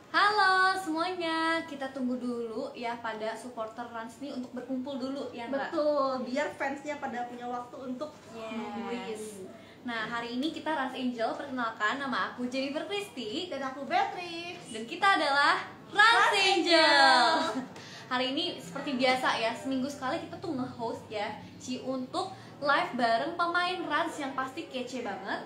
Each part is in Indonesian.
Halo semuanya, kita tunggu dulu ya pada supporter Rans nih untuk berkumpul dulu ya Mbak. Betul, biar fansnya pada punya waktu untuk nungguin. Nah hari ini kita Rans Angel, perkenalkan nama aku Jennifer Christy Dan aku Beatrix. dan kita adalah Rans Angel. Hari ini seperti biasa ya, seminggu sekali kita tuh nge-host ya untuk live bareng pemain Rans yang pasti kece banget.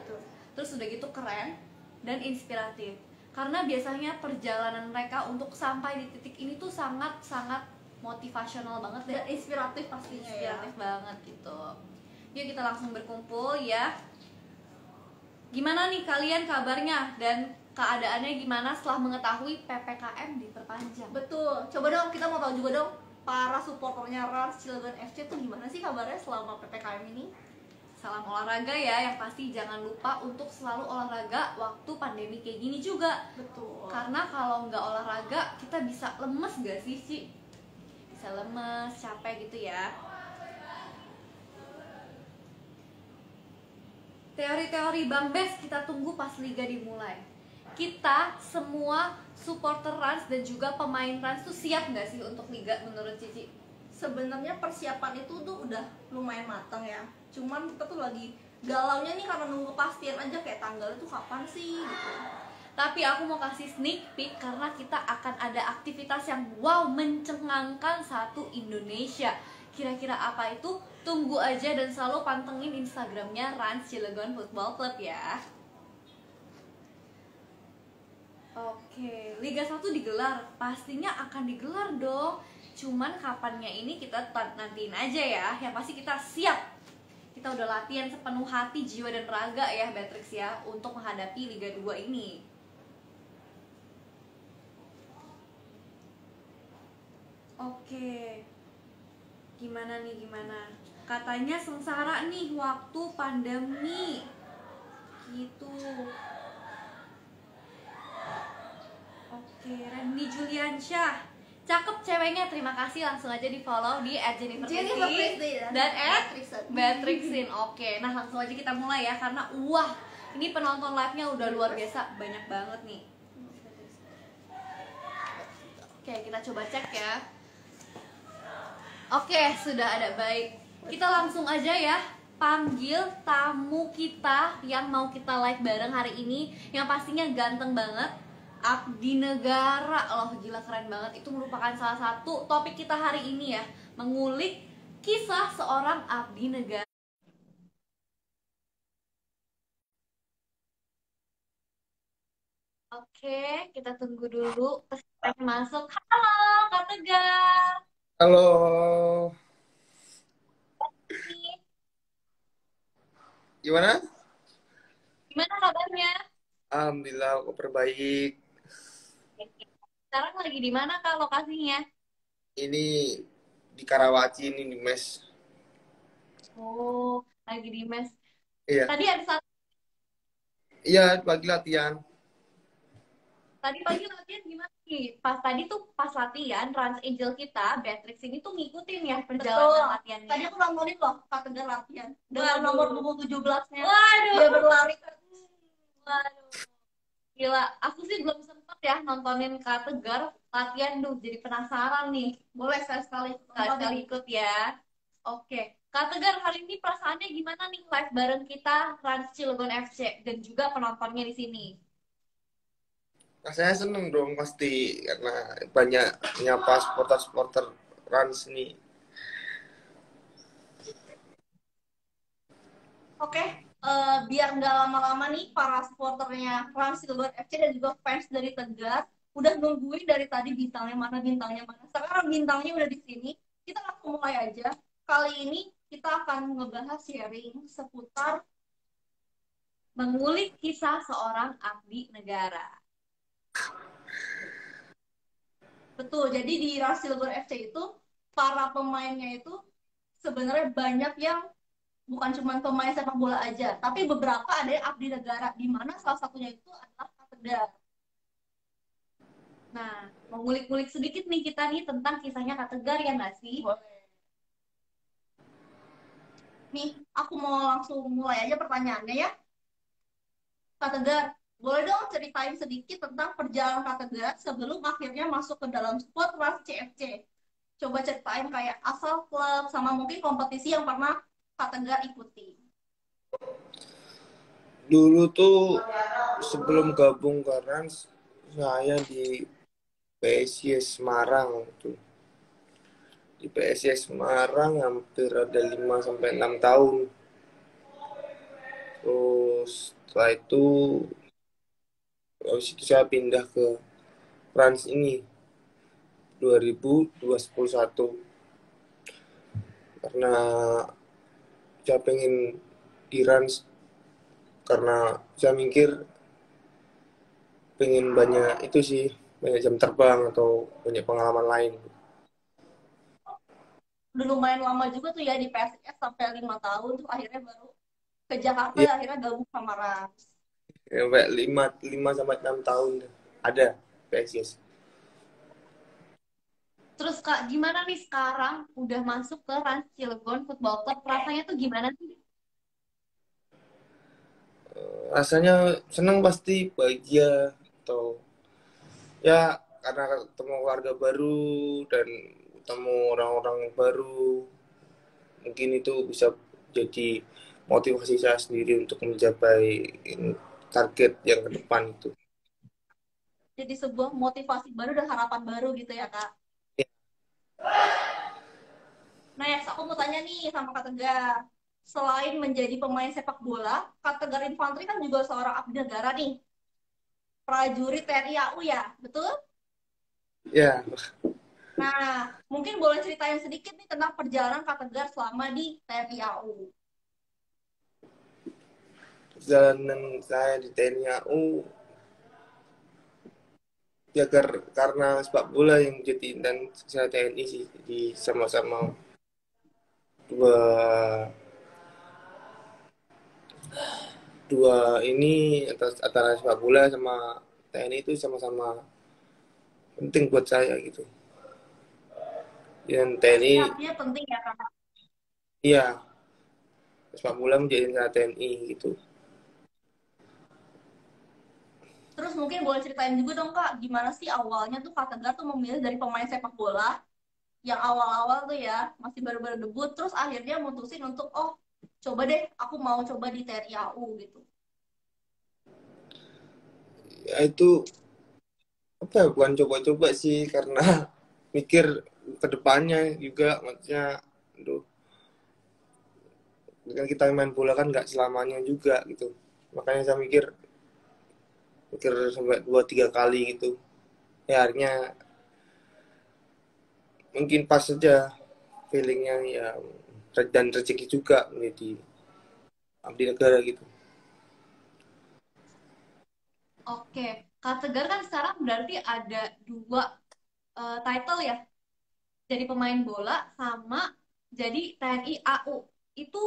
Terus udah gitu keren dan inspiratif. Karena biasanya perjalanan mereka untuk sampai di titik ini tuh sangat-sangat motivasional banget Dan inspiratif pastinya inspiratif banget gitu. Yuk kita langsung berkumpul ya. Gimana nih kalian kabarnya dan keadaannya gimana setelah mengetahui PPKM diperpanjang? Betul, coba dong kita mau tahu juga dong para supporternya Rans Cilegon FC tuh gimana sih kabarnya selama PPKM ini? Salam olahraga ya, yang pasti jangan lupa untuk selalu olahraga waktu pandemi kayak gini juga. Betul. Karena kalau nggak olahraga kita bisa lemes gak sih Ci? Bisa lemes, capek gitu ya. Teori-teori Bang Bes kita tunggu pas liga dimulai. Kita semua supporter Rans dan juga pemain Rans tuh siap nggak sih untuk liga menurut Cici? Sebenarnya persiapan itu tuh udah lumayan matang ya. Cuman kita tuh lagi galaunya nih karena nunggu kepastian aja kayak tanggalnya tuh kapan sih gitu. Tapi aku mau kasih sneak peek karena kita akan ada aktivitas yang wow mencengangkan satu Indonesia. Kira-kira apa itu? Tunggu aja dan selalu pantengin Instagramnya Rans Cilegon Football Club ya. Oke, Liga 1 digelar, pastinya akan digelar dong. Cuman kapannya ini kita nantiin aja ya. Yang pasti kita siap. Kita udah latihan sepenuh hati, jiwa dan raga ya Beatrix ya untuk menghadapi Liga 2 ini. Oke. Gimana nih gimana? Katanya sengsara nih waktu pandemi. Gitu. Oke, Randy Juliansyah. Cakep ceweknya, terima kasih, langsung aja di follow di @jennifer_christy dan @beatrixin. Oke, nah langsung aja kita mulai ya karena wah ini penonton live-nya udah luar biasa banyak banget nih. Oke, kita coba cek ya. Oke, sudah ada, baik. Kita langsung aja ya panggil tamu kita yang mau kita live bareng hari ini, yang pastinya ganteng banget. Abdi Negara, loh gila keren banget. Itu merupakan salah satu topik kita hari ini ya, mengulik kisah seorang abdi negara. Oke, kita tunggu dulu pesertanya masuk. Halo Kak Tegar. Halo, gimana? Gimana kabarnya? Alhamdulillah, aku perbaik. Sekarang lagi di mana Kak lokasinya? Ini di Karawaci, ini di mes. Oh, lagi di mes. Iya, Tadi ada satu, iya pagi latihan. tadi pagi latihan gimana nih? Pas tadi tuh pas latihan Rans Angel kita, Beatrix ini tuh ngikutin ya Betul. perjalanan latihannya. Tadi aku nontonin loh Kak Tegar latihan dengan Waduh. nomor punggung 17-nya. Waduh. Dia berlari. Waduh. Gila, aku sih belum sempet ya nontonin Kak Tegar latihan tuh, jadi penasaran nih. Boleh sekali-sekali Sekali-sekali ikut ya. Oke, Kak Tegar hari ini perasaannya gimana nih live bareng kita Rans Cilegon FC dan juga penontonnya di sini? Saya seneng dong pasti karena banyak nyapa supporter-supporter Rans nih. Oke, biar nggak lama-lama nih para supporternya Rans Cilegon FC dan juga fans dari Tegar udah nungguin dari tadi bintangnya mana bintangnya mana. Sekarang bintangnya udah di sini. Kita langsung mulai aja. Kali ini kita akan ngebahas sharing seputar Mengulik kisah seorang abdi negara. betul. Jadi di Rans Cilegon FC itu para pemainnya itu sebenarnya banyak yang bukan cuma pemain sepak bola aja, tapi beberapa ada yang abdi negara, di mana salah satunya itu adalah Kak Tegar. Nah, mengulik-ngulik sedikit nih kita nih tentang kisahnya Kak Tegar ya nggak sih? Boleh. Nih, aku mau langsung mulai aja pertanyaannya ya. Kak Tegar, Boleh dong ceritain sedikit tentang perjalanan Kak Tegar sebelum akhirnya masuk ke dalam squad Rans CFC. Coba ceritain kayak asal klub sama mungkin kompetisi yang pernah Kak Tegar ikuti. Dulu tuh sebelum gabung ke Rans, saya di PSIS Semarang tuh. Di PSIS Semarang hampir ada 5 sampai 6 tahun. Terus setelah itu habis itu saya pindah ke Rans ini 2021 karena saya pengen di Rans karena saya mikir pengen banyak itu sih, banyak jam terbang atau banyak pengalaman lain. Udah lumayan lama juga tuh ya di PSIS sampai 5 tahun tuh akhirnya baru ke Jakarta Iya, akhirnya gabung sama Rans. sampai 5 sampai 6 tahun ada PSIS. Terus Kak, gimana nih sekarang udah masuk ke Rans Cilegon Football Club? Rasanya tuh gimana sih? Rasanya senang pasti, bahagia atau ya karena ketemu keluarga baru dan ketemu orang-orang baru, mungkin itu bisa jadi motivasi saya sendiri untuk mencapai target yang ke depan itu. Jadi sebuah motivasi baru dan harapan baru gitu ya Kak. Ya, Nah, ya, aku mau tanya nih sama Kak Tegar. Selain menjadi pemain sepak bola, Kak Tegar Infantri kan juga seorang abdi negara nih. Prajurit TNI AU ya, betul? ya, Nah, mungkin boleh ceritain sedikit nih tentang perjalanan Kak Tegar selama di TNI AU. perjalanan saya di TNI AU ya karena sepak bola yang jadi dan saya TNI sih, di sama-sama dua dua ini atas antara sepak bola sama TNI itu sama-sama penting buat saya gitu. Dan Pasti TNI, artinya penting ya Kak. iya, sepak bola menjadi saya TNI gitu. Terus mungkin boleh ceritain juga dong Kak, gimana sih awalnya tuh Kak Tegar tuh memilih dari pemain sepak bola yang awal-awal tuh ya, masih baru-baru debut, terus akhirnya mutusin untuk, oh coba deh aku mau coba di TNI AU gitu. Ya itu apa ya, bukan coba-coba sih karena mikir ke depannya juga, maksudnya aduh, kan kita main bola kan nggak selamanya juga gitu. Makanya saya mikir mikir sampai 2 3 kali gitu. Ya akhirnya mungkin pas saja feelingnya ya, dan rezeki juga menjadi abdi negara gitu. Oke, Kak Tegar kan sekarang berarti ada dua title ya, jadi pemain bola sama jadi TNI AU. Itu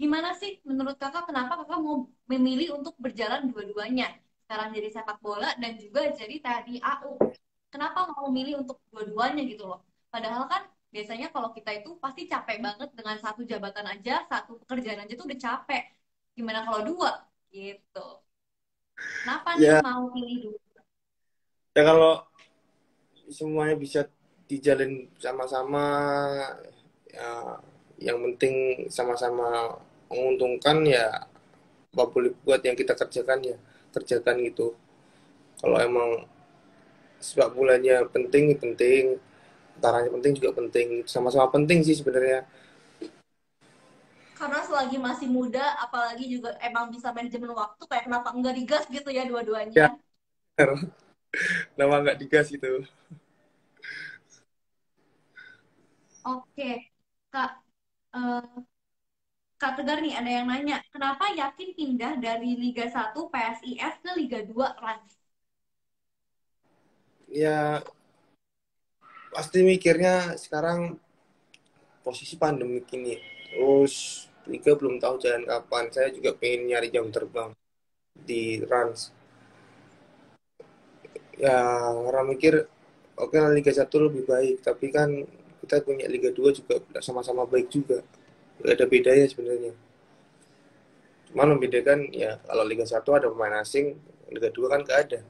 gimana sih menurut kakak, kenapa kakak mau memilih untuk berjalan dua-duanya? Sekarang jadi sepak bola dan juga jadi TNI AU. Kenapa mau memilih untuk dua-duanya gitu loh? Padahal kan biasanya kalau kita itu pasti capek banget dengan satu jabatan aja, satu pekerjaan aja tuh udah capek. Gimana kalau dua? Gitu. Kenapa nih Ya, mau pilih dua? ya kalau semuanya bisa dijalin sama-sama, ya yang penting sama-sama menguntungkan ya, apa boleh buat yang kita kerjakan ya kerjakan gitu. Kalau emang sepak bolanya penting ya penting, taranya penting juga penting, sama-sama penting sih sebenarnya. Karena selagi masih muda, apalagi juga emang bisa manajemen waktu, kayak kenapa enggak digas gitu ya dua-duanya. Ya, nama nggak digas gitu. Oke, Kak. eh, Kak Tegar nih ada yang nanya, kenapa yakin pindah dari Liga 1 PSIS ke Liga 2 Rans? Ya pasti mikirnya sekarang posisi pandemi ini, terus liga belum tahu jalan kapan. Saya juga pengen nyari jam terbang di Rans. Ya orang mikir oke lah Liga 1 lebih baik, tapi kan kita punya Liga 2 juga sama-sama baik juga. Gak ada bedanya sebenarnya. Cuma membedakan ya kalau Liga 1 ada pemain asing, Liga 2 kan nggak ada.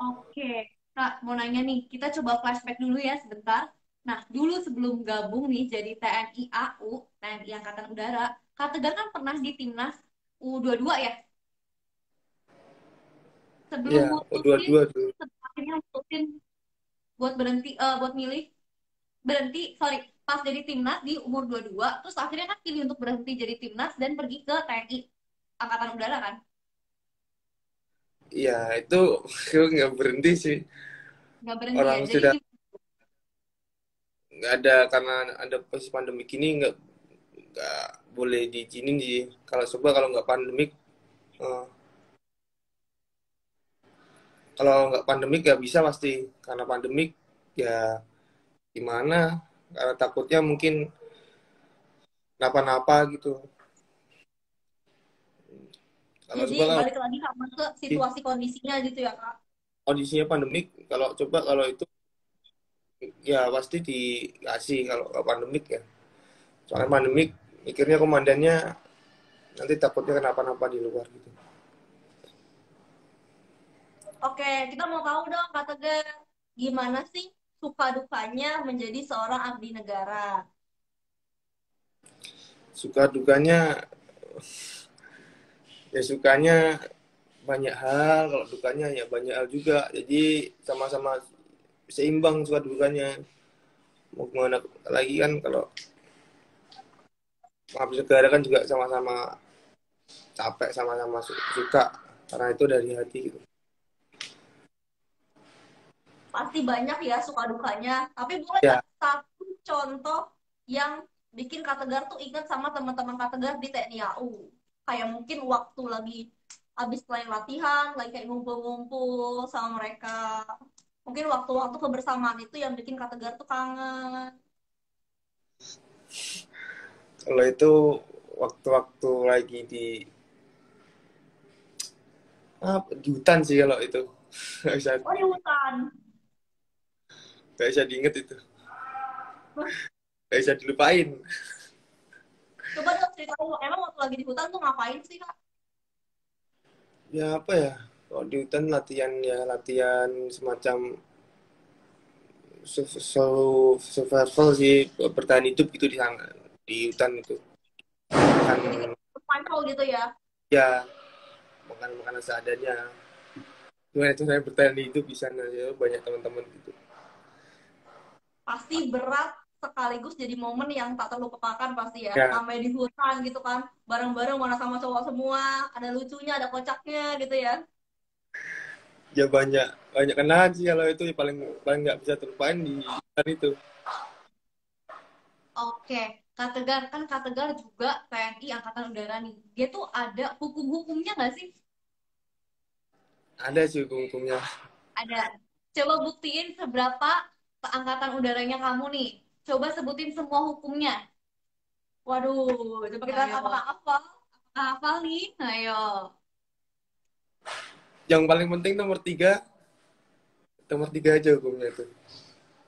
Oke, Kak, mau nanya nih, kita coba flashback dulu ya sebentar. Nah, dulu sebelum gabung nih jadi TNI AU, TNI Angkatan Udara, Kak Tegar kan pernah di timnas U22 ya? Sebelum Iya, mutusin, U22 tuh. akhirnya mutusin buat berhenti, buat milih berhenti, sorry, pas jadi timnas di umur 22, terus akhirnya kan pilih untuk berhenti jadi timnas dan pergi ke TNI Angkatan Udara kan? Iya, itu nggak berhenti sih. Nggak berhenti ya, Orang jadi sudah nggak ada, karena ada posisi pandemi gini nggak boleh diizinin sih. Kalau nggak pandemik, eh, kalau nggak pandemik ya bisa pasti. Karena pandemik ya gimana? Karena takutnya mungkin napa-napa gitu. Kalau Jadi coba kalau balik lagi sama ke situasi kondisinya gitu ya Kak. kondisinya pandemik, kalau itu ya pasti dikasih kalau nggak pandemik ya. Soalnya pandemik mikirnya komandannya nanti takutnya kenapa-napa di luar gitu. Oke, kita mau tahu dong Kak Tegar, gimana sih suka dukanya menjadi seorang abdi negara? Suka dukanya ya, sukanya banyak hal, kalau dukanya ya banyak hal juga. Jadi sama-sama seimbang suka dukanya. Mau gimana lagi kan, kalau abdi negara kan juga sama-sama capek, sama-sama suka, karena itu dari hati gitu. Pasti banyak ya suka dukanya, tapi boleh Ya, nggak satu contoh yang bikin Kak Tegar tuh ingat sama teman-teman Kak Tegar di TNI AU? Kayak mungkin waktu lagi habis selain latihan, lagi kayak ngumpul-ngumpul sama mereka. Mungkin waktu-waktu kebersamaan itu yang bikin Kak Tegar tuh kangen. kalau itu waktu-waktu lagi di hutan sih, kalau itu nggak bisa Oh di hutan. diinget itu, nggak bisa dilupain. Coba dong ceritain, emang waktu lagi di hutan tuh ngapain sih Kak? Ya apa ya, kalau di hutan latihan, ya latihan semacam survival sih, bertahan hidup gitu di sana, di hutan itu. Jadi Makan, kayak survival gitu ya. ya makan makanan seadanya. Gimana itu saya bertahan hidup di sana, ya banyak teman-teman gitu. Pasti berat sekaligus jadi momen yang tak terlupakan pasti ya. Ya, Namanya di hutan gitu kan, bareng-bareng mana sama cowok semua, ada lucunya, ada kocaknya gitu ya. ya banyak banyak kenangan sih, kalau itu paling paling nggak bisa terlupain di hutan itu. Oke, Kak Tegar, kan Kak Tegar juga TNI Angkatan Udara nih. Dia tuh ada hukum-hukumnya nggak sih? Ada sih hukum-hukumnya. Ada. Coba buktiin seberapa keangkatan udaranya kamu nih. Coba sebutin semua hukumnya. Waduh, coba kita Ayo. apa-apa. Hafal nih? Ayo. Yang paling penting nomor tiga aja hukumnya itu.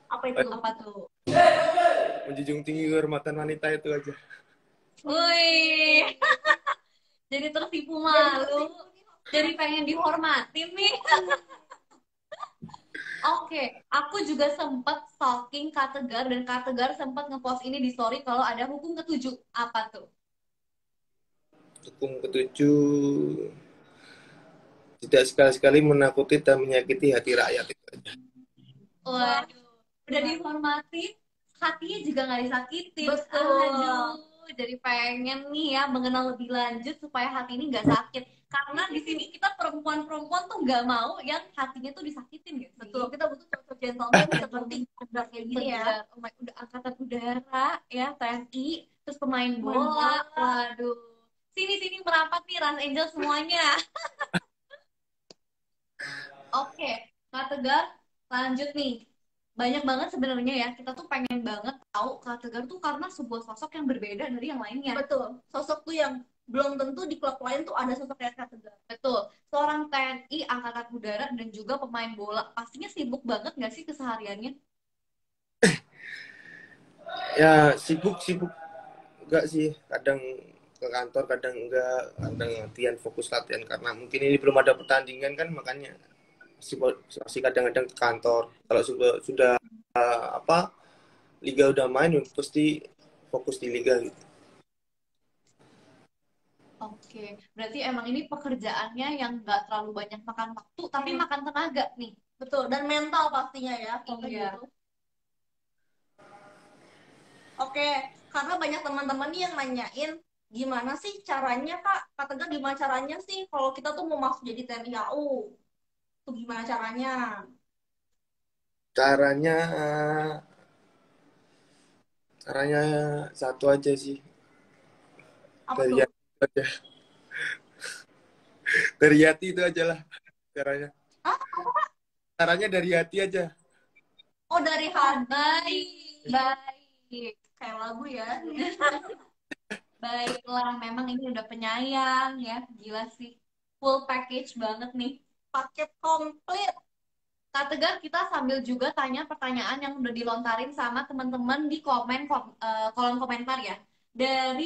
Apa itu? Apa tuh? Menjunjung tinggi kehormatan wanita, itu aja. Wih, jadi tertipu malu. Jadi pengen dihormatin nih. Oke, aku juga sempat stalking Kak Tegar dan Kak Tegar sempat ngepost ini di story kalau ada hukum ketujuh. Apa tuh? Hukum ketujuh, tidak sekali-sekali menakuti dan menyakiti hati rakyat, itu aja. Waduh, udah dihormati, hatinya juga nggak disakitin. Betul. Aduh, jadi pengen nih ya mengenal lebih lanjut supaya hati ini nggak sakit. Karena di sini kita perempuan-perempuan tuh nggak mau yang hatinya tuh disakitin gitu. Betul, kita butuh sosok gentleman seperti Tegar kayak gini ya. Tegar, oh my, udah angkatan udara ya, TNI, terus pemain bola. Waduh, sini-sini merapat nih Ras Angel semuanya. Oke, Kak Tegar, lanjut nih. Banyak banget sebenarnya ya, kita tuh pengen banget tahu Kak Tegar tuh karena sebuah sosok yang berbeda dari yang lainnya. Betul, sosok tuh yang belum tentu di klub lain tuh ada sosok kayak Kak Tegar. Betul, seorang TNI Angkatan Udara dan juga pemain bola. Pastinya sibuk banget nggak sih kesehariannya? Ya sibuk sibuk enggak sih, kadang ke kantor, kadang enggak, kadang latihan, fokus latihan karena mungkin ini belum ada pertandingan kan, makanya masih kadang-kadang ke kantor. Kalau sudah apa liga udah main pasti fokus di liga gitu. Oke, berarti emang ini pekerjaannya yang nggak terlalu banyak makan waktu, tapi makan tenaga nih. Betul, dan mental pastinya ya kalau kayak Iya. gitu. Oke, karena banyak teman-teman nih yang nanyain gimana sih caranya Kak? Kak Tegar gimana caranya sih kalau kita tuh mau masuk jadi TNI AU? Tuh gimana caranya? Caranya caranya satu aja sih, Apa dari tuh? hati aja. Dari hati itu aja lah caranya. Ah, Caranya dari hati aja. oh dari hati. Baik, Kayak lagu ya. baiklah. Memang ini udah penyayang ya, gila sih. Full package banget nih. Paket komplit. Kak Tegar, kita sambil juga tanya pertanyaan yang udah dilontarin sama teman-teman di kolom komentar ya. Dari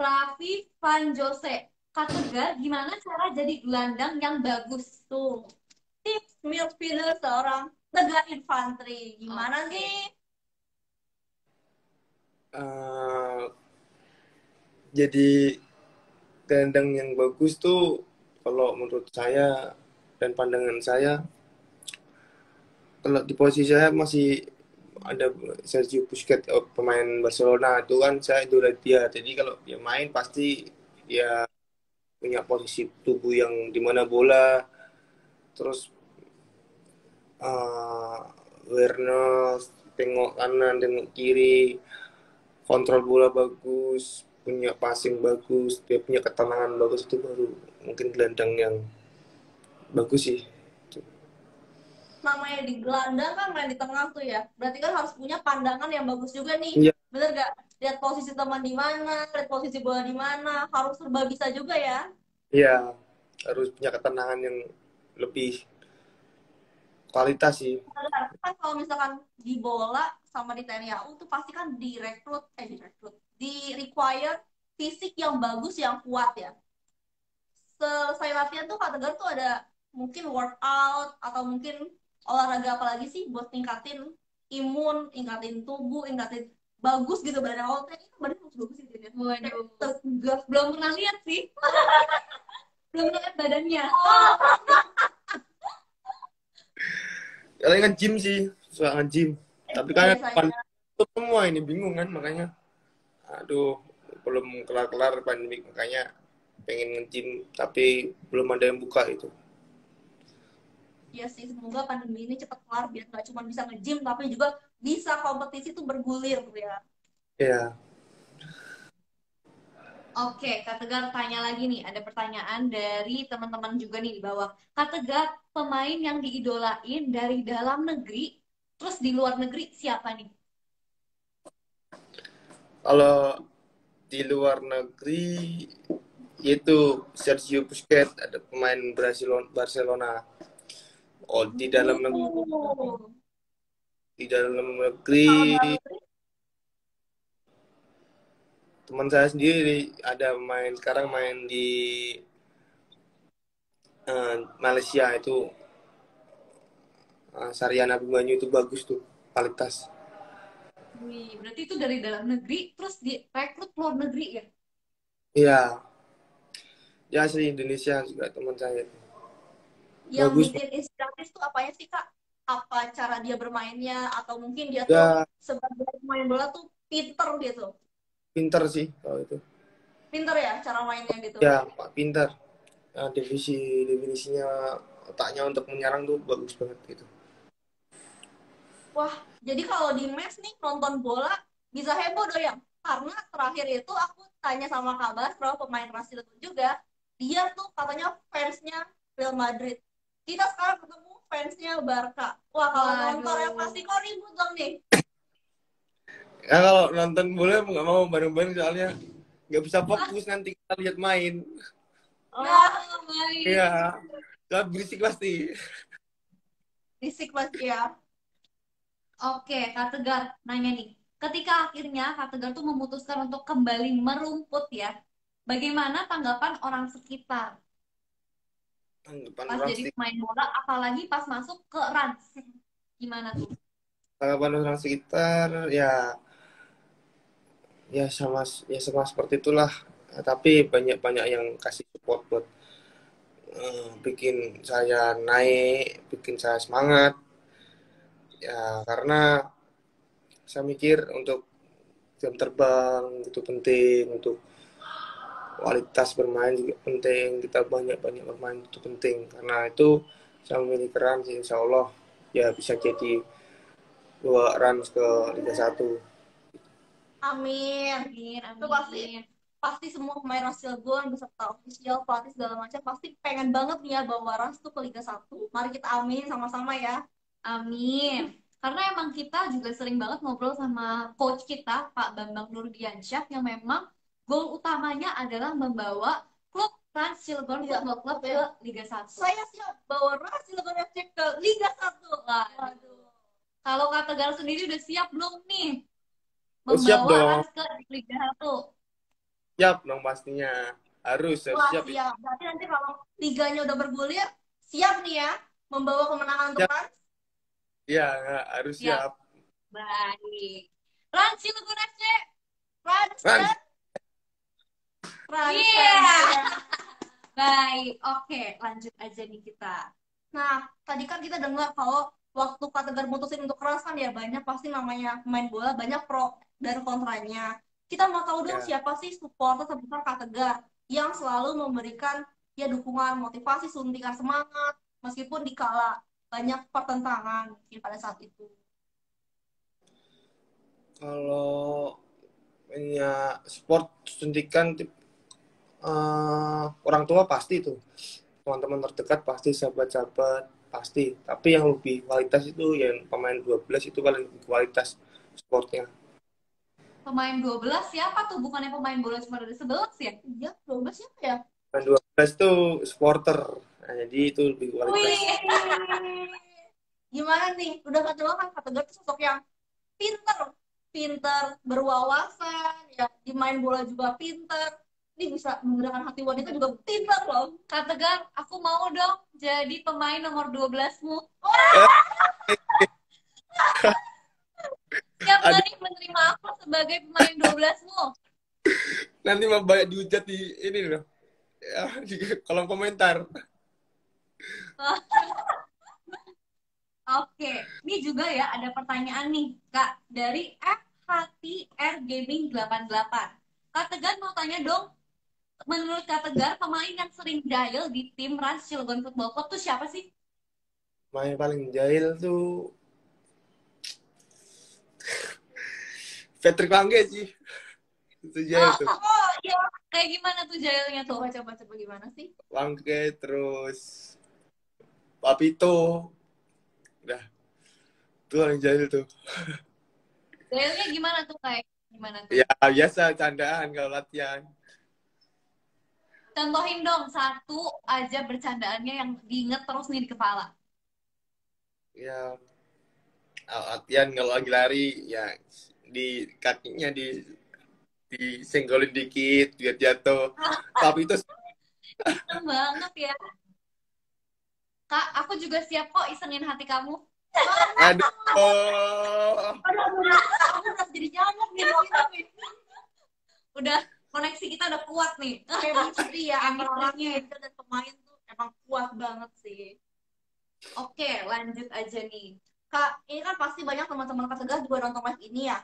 Raffi Van Jose. Kak Tegar, gimana cara jadi gelandang yang bagus? Tuh, tips midfielder seorang Tegar Infanteri. Gimana Oke. sih? Eh, jadi gelandang yang bagus tuh kalau menurut saya dan pandangan saya, kalau di posisi saya masih ada Sergio Busquets, pemain Barcelona itu kan saya idola dia. Jadi kalau dia main pasti dia punya posisi tubuh yang dimana bola, terus uh, Werner tengok kanan, tengok kiri, kontrol bola bagus, punya passing bagus, dia punya ketenangan bagus, itu baru mungkin gelandang yang bagus sih. Namanya di gelandang kan main di tengah tuh ya. Berarti kan harus punya pandangan yang bagus juga nih. Iya, Bener gak? Lihat posisi teman di mana, lihat posisi bola di mana, harus serba bisa juga ya. iya, harus punya ketenangan yang lebih kualitas sih. Benar. Kan kalau misalkan di bola sama di TNI AU tuh pasti kan di require fisik yang bagus, yang kuat ya. Selesai latihan tuh Kak Tegar tuh ada mungkin workout atau mungkin olahraga apa lagi sih buat tingkatin imun, tingkatin tubuh, tingkatin bagus gitu badan awal tadi kan badan harus bagus gitu ya. Waduh, Tegap. belum pernah lihat sih. Belum lihat badannya. Kalian nge-gym sih, suka nge-gym. Tapi kan Biasanya. semua ini bingung kan, makanya aduh, belum kelar-kelar pandemi, makanya pengen nge-gym tapi belum ada yang buka itu. Ya sih, semoga pandemi ini cepat kelar biar nggak cuma bisa nge-gym tapi juga bisa kompetisi tuh bergulir ya. Ya, Oke, Kak Tegar tanya lagi nih. Ada pertanyaan dari teman-teman juga nih di bawah. Kak Tegar, pemain yang diidolain dari dalam negeri, terus di luar negeri siapa nih? kalau di luar negeri itu Sergio Busquets, ada pemain Barcelona. Oh, Oh. di dalam negeri Kalau dalam negeri, teman saya sendiri ada sekarang main di Malaysia itu, Sariana Abimanyu itu bagus tuh kualitas. Wih, berarti itu dari dalam negeri, terus direkrut luar negeri ya? Iya, ya asli Indonesia juga teman saya. yang Bagus. bikin inspiratif tuh apanya sih Kak? Apa cara dia bermainnya atau mungkin dia tuh Ya, sebagai pemain bola tuh pinter gitu. pinter sih kalau itu. Pinter ya cara mainnya gitu. Ya, Pak pinter. Definisinya otaknya untuk menyerang tuh bagus banget gitu. Wah, jadi kalau di match nih nonton bola bisa heboh dong ya. Karena terakhir itu aku tanya sama Kak Basro, pemain Brasil itu juga, dia tuh katanya fansnya Real Madrid. Kita sekarang ketemu fansnya Barca. Wah, kalau nonton yang pasti kok ribut dong nih. Ya kalau nonton bola nggak mau bareng-bareng soalnya nggak bisa fokus nanti kita lihat main. Nah, Baik. Iya, soalnya berisik pasti. risik pasti ya. Oke, Kak Tegar nanya nih. ketika akhirnya Kak Tegar tuh memutuskan untuk kembali merumput ya, bagaimana tanggapan orang sekitar Tanggapan pas orang jadi sekitar, pemain bola, apalagi pas masuk ke Rans? Gimana tuh? tanggapan orang sekitar ya, sama seperti itulah. Tapi banyak banyak yang kasih support buat bikin saya naik, bikin saya semangat ya, karena saya mikir untuk jam terbang itu penting, untuk kualitas bermain juga penting, kita banyak-banyak bermain itu penting, karena itu saya memilih keran sih, insya Allah ya bisa jadi 2 runs ke Liga 1. Amin. Amin, Itu pasti amin. pasti semua pemain Rans Cilegon beserta official pelatih segala macam pasti pengen banget nih ya bawa Rans tuh ke Liga 1. Mari kita amin sama-sama ya. Amin. Karena emang kita juga sering banget ngobrol sama coach kita, Pak Bambang Nurdiansyah, yang memang goal utamanya adalah membawa klub Trans Cilegon Iya, Football Club ke ya. Liga 1. Saya siap bawa Rans Cilegon FC ke Liga 1. Waduh. Kalau Kak Tegar sendiri udah siap belum nih Oh, siap membawa dong, Rans ke Liga 1? siap dong pastinya, harus Wah, siap. siap. Berarti nanti kalau liganya udah bergulir, siap nih ya membawa kemenangan untuk Siap Rans. ya, harus Siap. siap. Baik. Trans Cilegon FC. Rans Runs. dan Rans. Iya. Rans. Baik. Oke, lanjut aja nih kita. Nah, tadi kan kita dengar kalau waktu Kak Tegar mutusin untuk keras kan ya banyak pasti namanya main bola banyak pro dan kontranya. Kita mau tahu dong Ya, siapa sih supporter terbesar Kak Tegar yang selalu memberikan ya dukungan, motivasi, suntikan semangat meskipun dikala banyak pertentangan mungkin pada saat itu. kalau punya sport suntikan orang tua pasti tuh, teman-teman terdekat pasti, sahabat-sahabat pasti, tapi yang lebih kualitas itu yang pemain 12 itu paling kualitas sportnya. Pemain 12 siapa tuh? Bukannya pemain bola cuma ada 11 ya? Iya, 12 siapa ya? Pemain 12 itu supporter, nah, jadi itu lebih kualitas. Wih. Gimana nih? Udah Kak Tegar kan Kak Tegar tuh sosok yang pinter, pinter berwawasan, ya di main bola juga pinter. Ini bisa menggerakkan hati wanita juga pinter loh. Kak Tegar, aku mau dong jadi pemain nomor 12-mu. Siap nggak Aduh, nih menerima aku sebagai pemain 12-mu? nanti mah banyak dihujat di ini loh ya, di kolom komentar. Oke, ini juga ya ada pertanyaan nih, Kak, dari FHTR Gaming 88. Kak Tegar mau tanya dong, menurut Kak Tegar, pemain yang sering jahil di tim Rans Cilegon Football Club tuh siapa sih? Main paling jahil tuh Patrick Langge sih, itu jahil Oh, tuh. oh iya. Kayak gimana tuh jahilnya tuh? Coba gimana sih? Langge, terus Papito, udah tuh paling jahil tuh. Jahilnya gimana tuh kayak gimana tuh? Ya biasa candaan kalau latihan. Contohin dong satu aja bercandaannya yang diinget terus nih di kepala. Ya latihan kalau lagi lari ya, di kakinya disenggolin dikit biar jatuh. Tapi itu Seneng banget ya. Kak, aku juga siap kok isengin hati kamu. aduh, Aku udah jadi nyamuk nih. Udah, koneksi kita udah kuat nih. Chemistry ya antara orang Chemistry-nya. manajer dan pemain tuh emang kuat banget sih. Oke, lanjut aja nih. Kak, ini kan pasti banyak teman-teman Kak Tegar juga nonton live ini ya.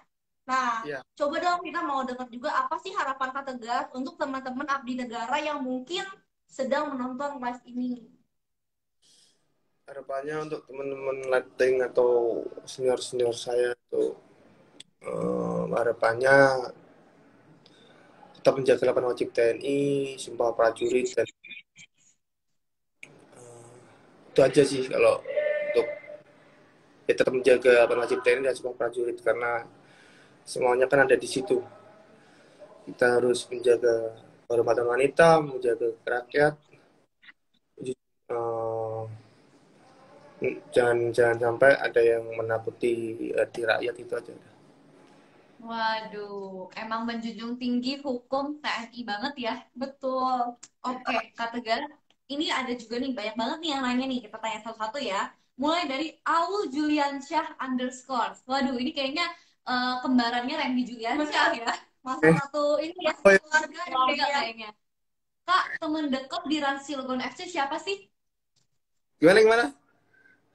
Nah, ya coba dong kita mau dengar juga apa sih harapan Kak Tegar untuk teman-teman abdi negara yang mungkin sedang menonton live ini. harapannya untuk teman-teman letting atau senior-senior saya tuh, harapannya tetap menjaga 8 wajib TNI, sumpah prajurit, dan itu aja sih. Kalau untuk ya tetap menjaga 8 wajib TNI dan sumpah prajurit, karena semuanya kan ada di situ. Kita harus menjaga kehormatan wanita, menjaga rakyat, eh, jangan jangan sampai ada yang menakuti hati rakyat, itu aja. Waduh, emang menjunjung tinggi hukum TNI banget ya. Betul. Oke, Kak Tegar, ini ada juga nih banyak banget nih yang nanya nih. Kita tanya satu-satu ya. Mulai dari Aul Juliansyah underscore. Waduh, ini kayaknya kembarannya Randy Juliansyah ya. Masa Eh, satu ini ya, oh ya. keluarga Keluarga ya. kayaknya. Kak, temen deket di Rans Cilegon FC siapa sih? Gimana gimana?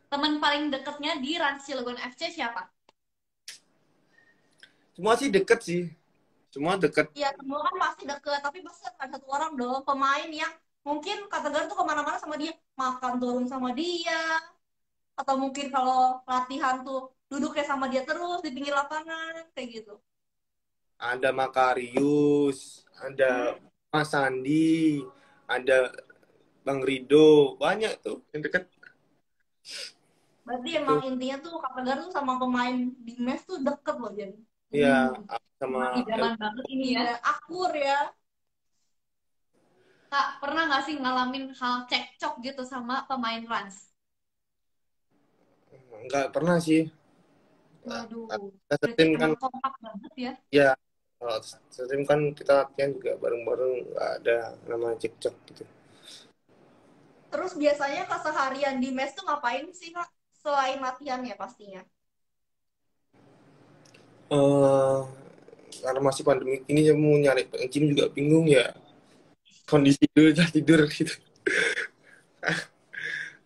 Temen paling deketnya di Rans Cilegon FC siapa? Semua sih deket sih. Semua deket. Iya, semua kan pasti deket, tapi pasti ada satu orang dong pemain yang mungkin kata Tegar tuh kemana-mana sama dia, makan turun sama dia, atau mungkin kalau latihan tuh duduknya sama dia terus di pinggir lapangan kayak gitu. Ada Makarius, ada Hmm, Mas Sandi, ada Bang Rido, banyak tuh yang deket berarti emang tuh. intinya tuh kata Tegar tuh sama pemain di mes tuh deket loh jadi. Iya, Hmm, sama emang idaman banget ini ya. Iya, akur ya. Kak, pernah nggak sih ngalamin hal cekcok gitu sama pemain Rans? nggak pernah sih. Waduh, Kita berarti setim kan, emang kompak banget ya. ya kalau setim kan kita latihan juga bareng-bareng, nggak ada namanya cekcok gitu. Terus biasanya keseharian di mes tuh ngapain sih Kak? Selain latihan ya pastinya. eh karena masih pandemi ini saya mau nyari gym juga bingung ya, kondisi dulu tidur gitu.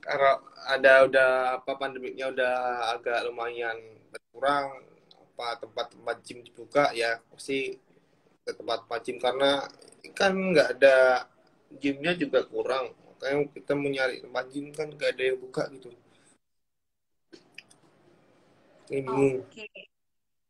Karena ada udah apa pandemiknya udah agak lumayan berkurang, apa tempat-tempat gym dibuka ya pasti ke tempat-tempat gym karena kan nggak ada gymnya juga kurang, makanya kita mau nyari tempat gym kan nggak ada yang buka gitu, ini bingung. Oke,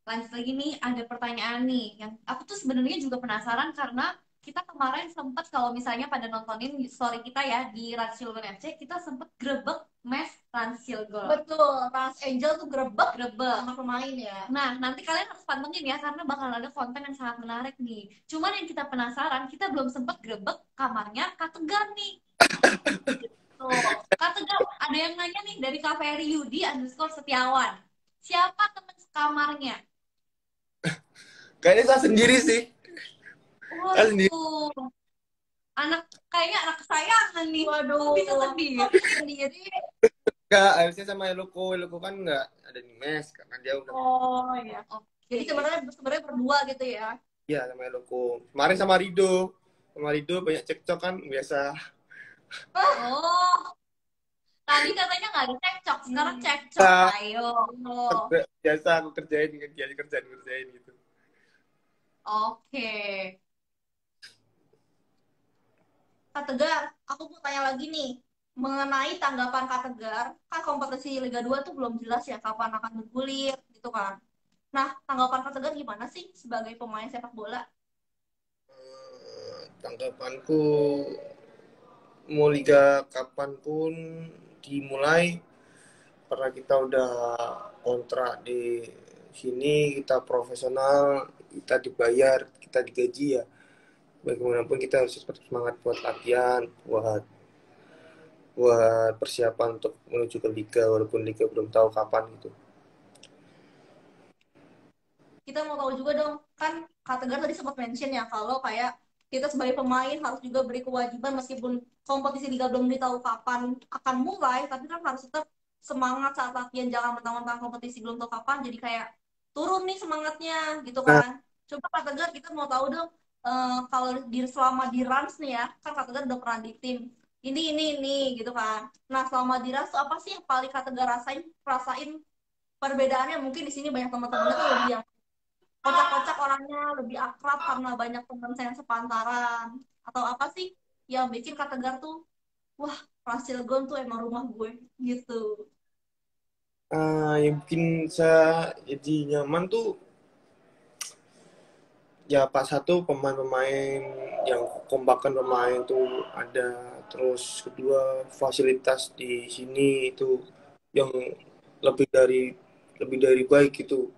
lanjut lagi nih, ada pertanyaan nih yang aku tuh sebenarnya juga penasaran karena kita kemarin sempat kalau misalnya pada nontonin story kita ya di Rans Cilegon FC, kita sempat grebek mes Rans Cilegon. Betul, Trans Angel tuh grebek Grebek. sama pemain ya. Nah, nanti kalian harus pantengin ya karena bakal ada konten yang sangat menarik nih. Cuman yang kita penasaran, kita belum sempat grebek kamarnya Kak Tegar nih. Tuh, Kak Tegar, ada yang nanya nih dari KVRI Yudi underscore Setiawan. Siapa teman kamarnya? Kayaknya saya sendiri sih, saya sendiri. Waduh, anak kayaknya anak kesayangan nih. Waduh, Kok bisa sendiri? kok sendiri. Nggak, harusnya sama Eloko kan nggak ada di mes karena dia udah. Oh ya. Oke. Jadi sebenarnya berdua gitu ya. Iya sama Eloko. Kemarin sama Rido. Sama Rido banyak cekcok kan biasa. Oh, tadi katanya nggak ada cekcok, sekarang cekcok. Nah, Ayo. Oh, biasa aku kerjain dia kerjain gitu. Oke. Kak Tegar, aku mau tanya lagi nih. Mengenai tanggapan Kak Tegar, kan kompetisi Liga 2 tuh belum jelas ya kapan akan bergulir gitu kan. Nah, tanggapan Kak Tegar gimana sih sebagai pemain sepak bola? Tanggapanku mau liga kapanpun dimulai karena kita udah kontrak di sini, kita profesional, kita dibayar, kita digaji ya. Bagaimanapun kita harus tetap semangat buat latihan, buat persiapan untuk menuju ke liga walaupun liga belum tahu kapan gitu. Kita mau tahu juga dong, kan Kak Tegar tadi sempat mention ya kalau kayak kita sebagai pemain harus juga beri kewajiban meskipun kompetisi liga belum ditahu kapan akan mulai, tapi kan harus tetap semangat saat latihan, jangan mentang-mentang kompetisi belum tahu kapan jadi kayak turun nih semangatnya gitu Nah, kan. Coba Kak Tegar kita mau tahu dong, kalau selama di Rans nih ya, kan Kak Tegar udah pernah di tim ini gitu kan. Nah, selama di Rans tuh apa sih yang paling Kak Tegar rasain perbedaannya? Mungkin di sini banyak teman-temannya tuh lebih yang kocak-kocak orangnya, lebih akrab karena banyak teman saya yang sepantaran, atau apa sih yang bikin Kak Tegar tuh wah, Ras Cilegon tuh emang rumah gue gitu. yang bikin saya jadi nyaman tuh ya pas satu pemain-pemain yang kompakan pemain tuh ada, terus kedua fasilitas di sini itu yang lebih dari baik gitu,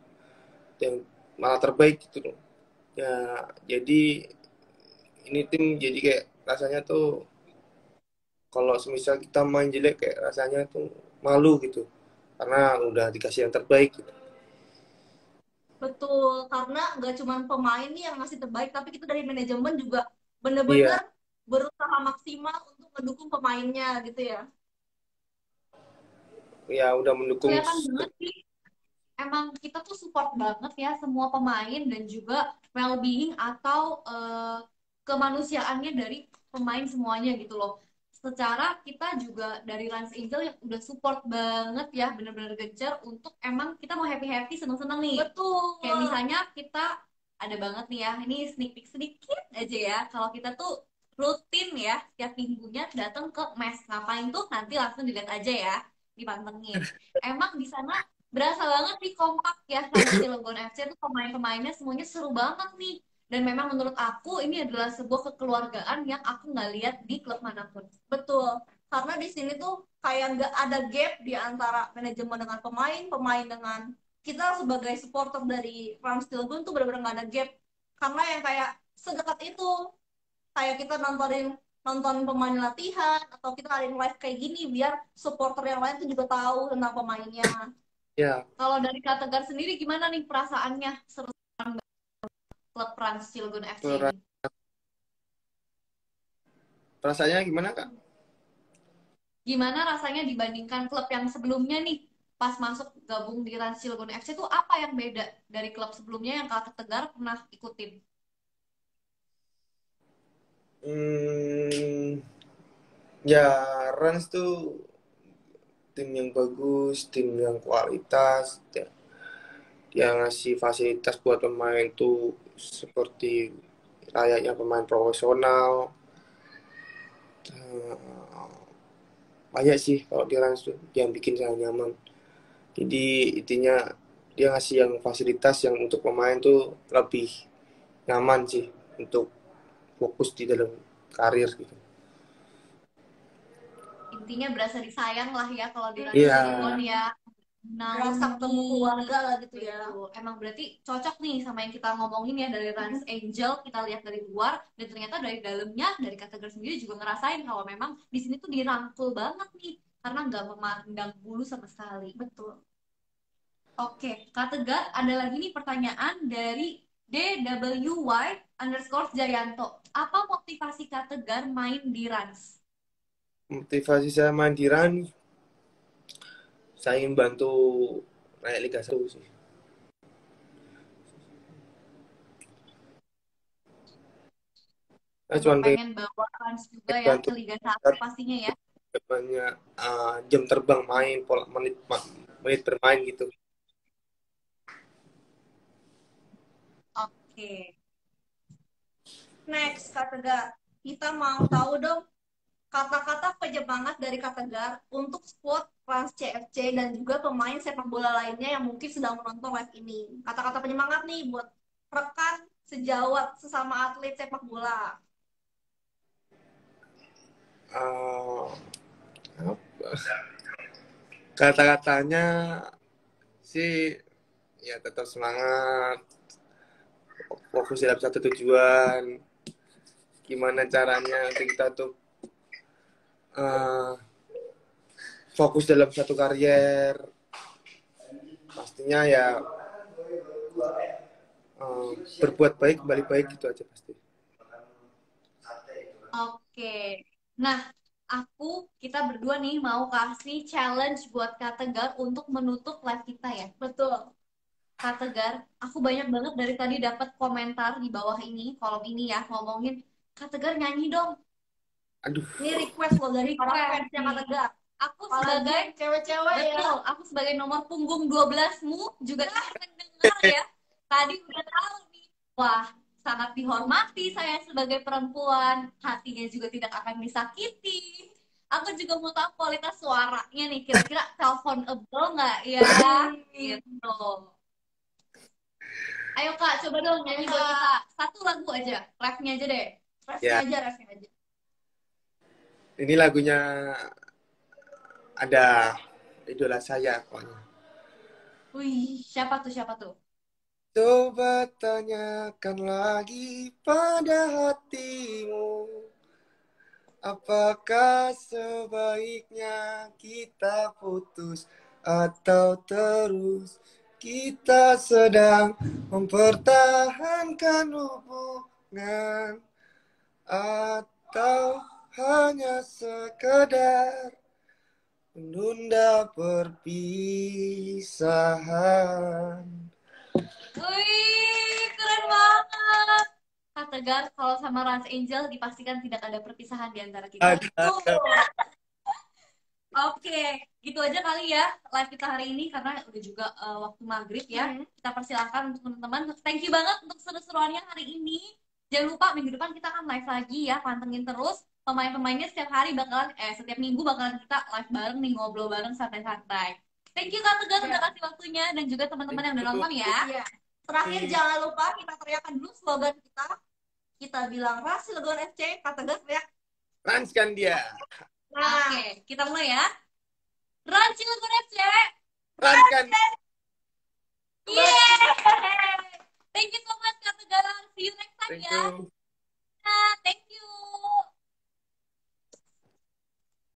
yang malah terbaik gitu loh ya. Jadi ini tim jadi kayak rasanya tuh kalau semisal kita main jelek kayak rasanya tuh malu gitu karena udah dikasih yang terbaik gitu. Betul, karena nggak cuma pemain nih yang ngasih terbaik, tapi kita dari manajemen juga Iya, bener-bener berusaha maksimal untuk mendukung pemainnya gitu ya. ya udah mendukung. Kelihatan banget sih emang kita tuh support banget ya semua pemain dan juga well-being atau kemanusiaannya dari pemain semuanya gitu loh. Secara kita juga dari Lance Angel yang udah support banget ya, bener-bener gencar untuk emang kita mau happy-happy, seneng-seneng nih. Betul. Kayak misalnya kita ada banget nih ya, ini sneak peek sedikit aja ya. Kalau kita tuh rutin ya, setiap minggunya datang ke mes. Ngapain tuh? Nanti langsung dilihat aja ya, dipantengin. Emang di sana berasa banget nih kompak ya sama Cilegon FC tuh pemain-pemainnya semuanya seru banget nih. Dan memang menurut aku ini adalah sebuah kekeluargaan yang aku nggak lihat di klub manapun. Betul. Karena di sini tuh kayak nggak ada gap di antara manajemen dengan pemain, pemain dengan kita sebagai supporter dari Rans Cilegon tuh benar-benar nggak ada gap. Karena yang kayak sedekat itu, kayak kita nonton pemain latihan atau kita ngadain live kayak gini biar supporter yang lain tuh juga tahu tentang pemainnya. Ya, Kalau dari Kak Tegar sendiri gimana nih perasaannya seru klub Rans Cilegon FC ini? perasaannya gimana Kak? Gimana rasanya dibandingkan klub yang sebelumnya nih? Pas masuk gabung di Rans Cilegon FC itu apa yang beda dari klub sebelumnya yang Kak Tegar pernah ikutin? Hmm, ya Rans tuh tim yang bagus, tim yang kualitas, ya, yang ngasih fasilitas buat pemain tuh seperti layaknya pemain profesional. Eh, banyak sih kalau di Rans tuh yang bikin saya nyaman. Jadi intinya dia ngasih yang fasilitas yang untuk pemain tuh lebih nyaman sih untuk fokus di dalam karir gitu. Intinya berasa disayang lah ya kalau di Rans Iya, Cilegon ya. Berasa ketemu Naungi. keluarga lah gitu ya. Betul. Emang berarti cocok nih sama yang kita ngomongin ya dari Rans Angel, kita lihat dari luar dan ternyata dari dalamnya dari kategori sendiri juga ngerasain kalau memang di sini tuh dirangkul banget nih karena nggak memandang bulu sama sekali. Betul. Oke, Kak Tegar, ada lagi nih pertanyaan dari DWY_Jayanto. Apa motivasi Kak Tegar main di Rans? motivasi saya main di Rans, saya ingin bantu naik Liga 1 sih. Saya Emang cuma pengen pengen bawa Rans juga ya bantu ke Liga 1 pastinya ya. banyak jam terbang main, pola menit menit bermain gitu. Oke. Next, Kak Tegar. Kita mau tahu dong kata-kata penyemangat dari Kak Tegar untuk squad Trans CFC dan juga pemain sepak bola lainnya yang mungkin sedang menonton live ini. Kata-kata penyemangat nih buat rekan sejawat sesama atlet sepak bola. Uh, kata-katanya sih ya tetap semangat, fokus dalam satu tujuan. Gimana caranya kita tuh uh, fokus dalam satu karier. Pastinya ya berbuat baik kembali baik gitu aja pasti. Oke. Nah, kita berdua nih mau kasih challenge buat Kak Tegar untuk menutup live kita ya. Betul. Kak Tegar, aku banyak banget dari tadi dapat komentar di bawah ini, kolom ini ya, ngomongin, Kak Tegar nyanyi dong. Aduh, Ini request loh dari para Request fans yang Kak nih. Tegar. Aku Apalagi sebagai, cewek-cewek ya. betul, aku sebagai nomor punggung 12-mu juga ikut mendengar ya. Tadi udah tahu nih, wah sangat dihormati saya sebagai perempuan, hatinya juga tidak akan disakiti. Aku juga mau tahu kualitas suaranya nih, kira-kira teleponable nggak ya? Gitu. Ayo Kak, coba dong nyanyi buat kita. Satu lagu aja, refnya aja deh. Refnya ya aja, refnya aja. ini lagunya ada idola saya pokoknya. Wih, siapa tuh? Coba tanyakan lagi pada hatimu, apakah sebaiknya kita putus atau terus kita sedang mempertahankan hubungan atau hanya sekedar menunda perpisahan. Wih, keren banget. Kak Tegar, kalau sama Rans Angel dipastikan tidak ada perpisahan di antara kita. Ada. Oke, gitu aja kali ya live kita hari ini karena udah juga waktu maghrib ya. Kita persilakan untuk teman-teman. Thank you banget untuk seru-seruannya hari ini. Jangan lupa minggu depan kita akan live lagi ya. Pantengin terus pemain-pemainnya setiap hari bakalan setiap minggu bakalan kita live bareng nih, ngobrol bareng santai-santai. Thank you Kak Tegar udah kasih waktunya dan juga teman-teman yang udah nonton ya. Iya. Terakhir jangan lupa kita teriakan dulu slogan kita. Kita bilang Rans Cilegon FC, kata Tegar teriak. Ranskan dia. Nah, Oke, kita mulai ya. Rans Cilegon FC. Ranskan. Yeay! Thank you so much Kak Tegar. See you next time Thank ya. you. Thank you.